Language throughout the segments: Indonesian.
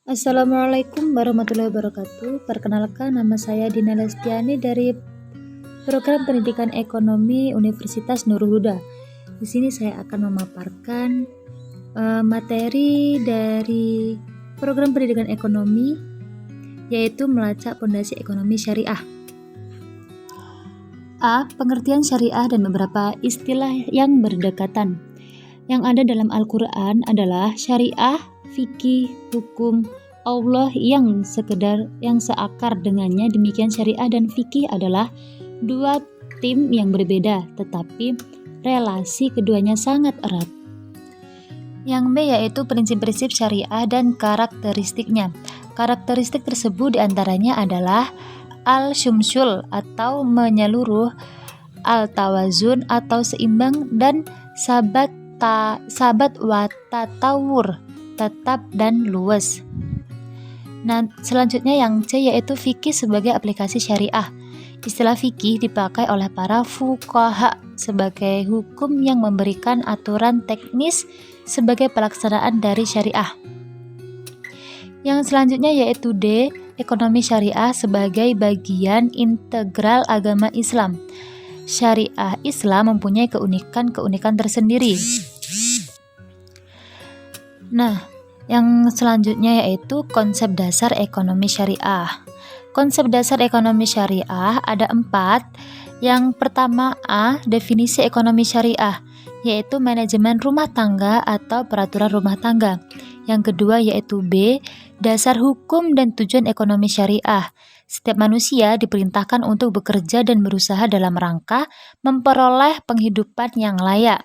Assalamualaikum warahmatullahi wabarakatuh. Perkenalkan, nama saya Dina Lestiani dari Program Pendidikan Ekonomi Universitas Nurul Huda. Di sini saya akan memaparkan materi dari Program Pendidikan Ekonomi, yaitu melacak pondasi ekonomi syariah. A. Pengertian syariah dan beberapa istilah yang berdekatan. Yang ada dalam Al-Quran adalah syariah, fikih, hukum Allah yang seakar dengannya. Demikian syariah dan fikih adalah dua tim yang berbeda, tetapi relasi keduanya sangat erat. Yang B yaitu prinsip-prinsip syariah dan karakteristiknya. Karakteristik tersebut diantaranya adalah al-syumsul atau menyeluruh, al-tawazun atau seimbang, dan sabat wa tatawur, tetap dan luas. Nah, selanjutnya yang C yaitu fikih sebagai aplikasi syariah. Istilah fikih dipakai oleh para fuqaha sebagai hukum yang memberikan aturan teknis sebagai pelaksanaan dari syariah. Yang selanjutnya yaitu D, ekonomi syariah sebagai bagian integral agama Islam. Syariah Islam mempunyai keunikan tersendiri. Nah, yang selanjutnya yaitu konsep dasar ekonomi syariah. Konsep dasar ekonomi syariah ada 4. Yang pertama A, definisi ekonomi syariah, yaitu manajemen rumah tangga atau peraturan rumah tangga. Yang kedua yaitu B, dasar hukum dan tujuan ekonomi syariah. Setiap manusia diperintahkan untuk bekerja dan berusaha dalam rangka memperoleh penghidupan yang layak.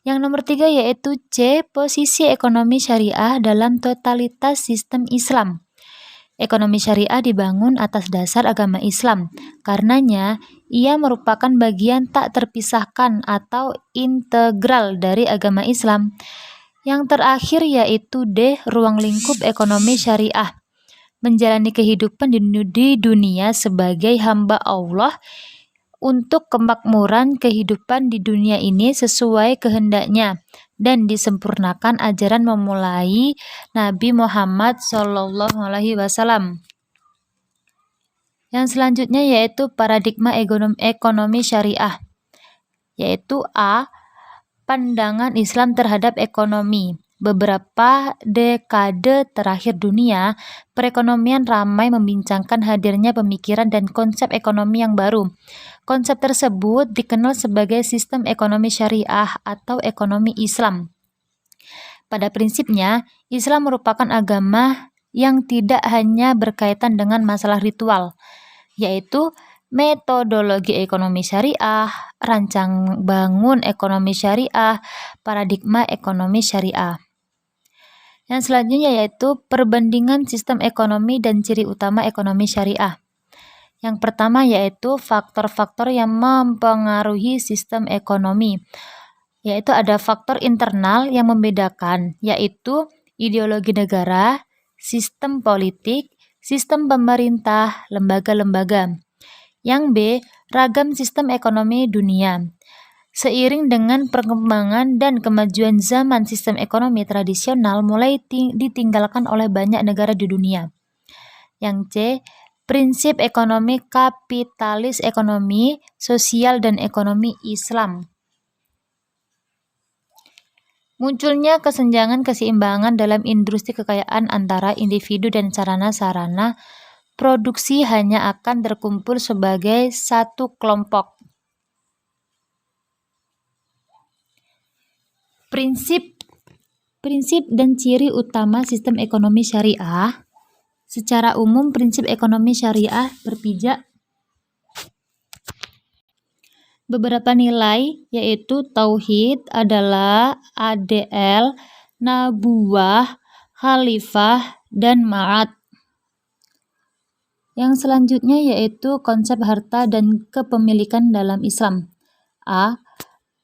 Yang nomor 3 yaitu C, posisi ekonomi syariah dalam totalitas sistem Islam. Ekonomi syariah dibangun atas dasar agama Islam. Karenanya, ia merupakan bagian tak terpisahkan atau integral dari agama Islam. Yang terakhir yaitu D, ruang lingkup ekonomi syariah. Menjalani kehidupan di dunia sebagai hamba Allah untuk kemakmuran kehidupan di dunia ini sesuai kehendaknya dan disempurnakan ajaran memulai Nabi Muhammad SAW. Yang selanjutnya yaitu paradigma ekonomi syariah, yaitu A, pandangan Islam terhadap ekonomi. Beberapa dekade terakhir dunia, perekonomian ramai membincangkan hadirnya pemikiran dan konsep ekonomi yang baru. Konsep tersebut dikenal sebagai sistem ekonomi syariah atau ekonomi Islam. Pada prinsipnya, Islam merupakan agama yang tidak hanya berkaitan dengan masalah ritual, yaitu metodologi ekonomi syariah, rancang bangun ekonomi syariah, paradigma ekonomi syariah. Yang selanjutnya yaitu perbandingan sistem ekonomi dan ciri utama ekonomi syariah. Yang pertama yaitu faktor-faktor yang mempengaruhi sistem ekonomi, yaitu ada faktor internal yang membedakan, yaitu ideologi negara, sistem politik, sistem pemerintah, lembaga-lembaga. Yang B, ragam sistem ekonomi dunia. Seiring dengan perkembangan dan kemajuan zaman, sistem ekonomi tradisional mulai ditinggalkan oleh banyak negara di dunia. Yang C, prinsip ekonomi kapitalis, ekonomi sosial, dan ekonomi Islam. Munculnya kesenjangan keseimbangan dalam industri kekayaan antara individu dan sarana-sarana produksi hanya akan terkumpul sebagai satu kelompok. Prinsip dan ciri utama sistem ekonomi syariah. Secara umum, prinsip ekonomi syariah berpijak beberapa nilai, yaitu tauhid adalah ADL, nabuwah, khalifah, dan ma'ad. Yang selanjutnya yaitu konsep harta dan kepemilikan dalam Islam. A,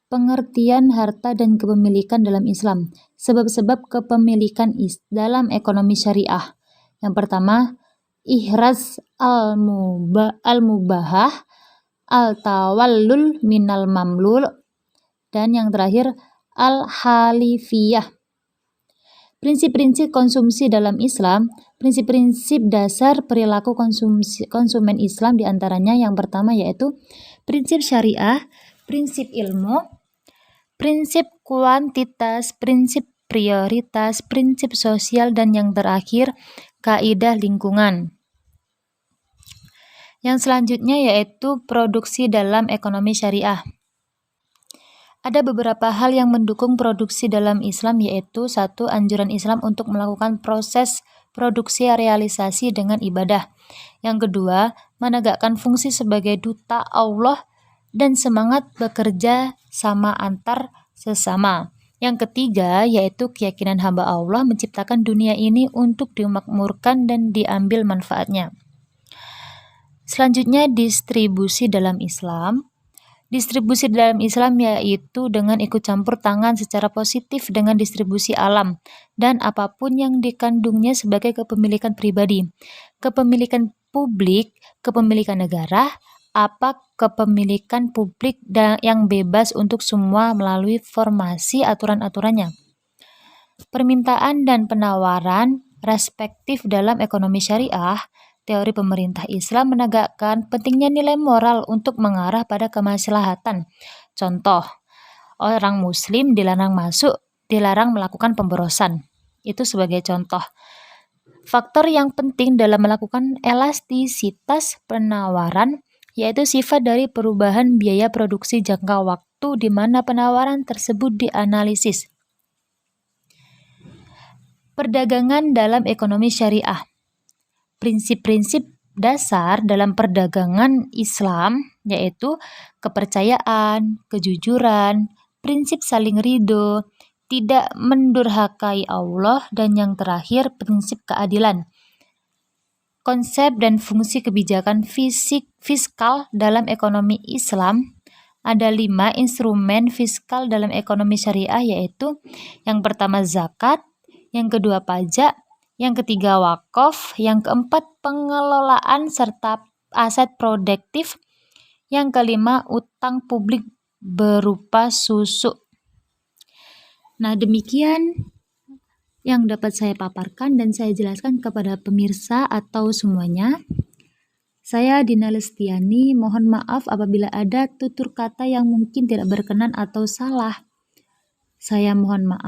pengertian harta dan kepemilikan dalam Islam. Sebab-sebab kepemilikan dalam ekonomi syariah. Yang pertama, ihraz al-mubahah, al-tawallul minal mamlul, dan yang terakhir al-halifiyah. Prinsip-prinsip konsumsi dalam Islam. Prinsip-prinsip dasar perilaku konsumen Islam diantaranya yang pertama yaitu prinsip syariah, prinsip ilmu, prinsip kuantitas, prinsip prioritas, prinsip sosial, dan yang terakhir kaidah lingkungan. Yang selanjutnya yaitu produksi dalam ekonomi syariah. Ada beberapa hal yang mendukung produksi dalam Islam yaitu 1. Anjuran Islam untuk melakukan proses produksi realisasi dengan ibadah. Yang kedua, menegakkan fungsi sebagai duta Allah dan semangat bekerja sama antar sesama. Yang ketiga, yaitu keyakinan hamba Allah menciptakan dunia ini untuk dimakmurkan dan diambil manfaatnya. Selanjutnya, distribusi dalam Islam. Distribusi dalam Islam yaitu dengan ikut campur tangan secara positif dengan distribusi alam dan apapun yang dikandungnya sebagai kepemilikan pribadi, kepemilikan publik, kepemilikan negara, kepemilikan publik yang bebas untuk semua melalui formasi aturan-aturannya. Permintaan dan penawaran respektif dalam ekonomi syariah. Teori pemerintah Islam menegakkan pentingnya nilai moral untuk mengarah pada kemaslahatan. Contoh, orang muslim dilarang melakukan pemborosan. Itu sebagai contoh. Faktor yang penting dalam melakukan elastisitas penawaran yaitu sifat dari perubahan biaya produksi jangka waktu di mana penawaran tersebut dianalisis. Perdagangan dalam ekonomi syariah. Prinsip-prinsip dasar dalam perdagangan Islam yaitu kepercayaan, kejujuran, prinsip saling ridho, tidak mendurhakai Allah, dan yang terakhir prinsip keadilan. Konsep dan fungsi kebijakan fiskal dalam ekonomi Islam. Ada 5 instrumen fiskal dalam ekonomi syariah yaitu yang pertama zakat, yang kedua pajak, yang ketiga wakaf, yang keempat pengelolaan serta aset produktif, yang kelima utang publik berupa susu. Nah, demikian yang dapat saya paparkan dan saya jelaskan kepada pemirsa atau semuanya. Saya Dina Lestiani, mohon maaf apabila ada tutur kata yang mungkin tidak berkenan atau salah. Saya mohon maaf.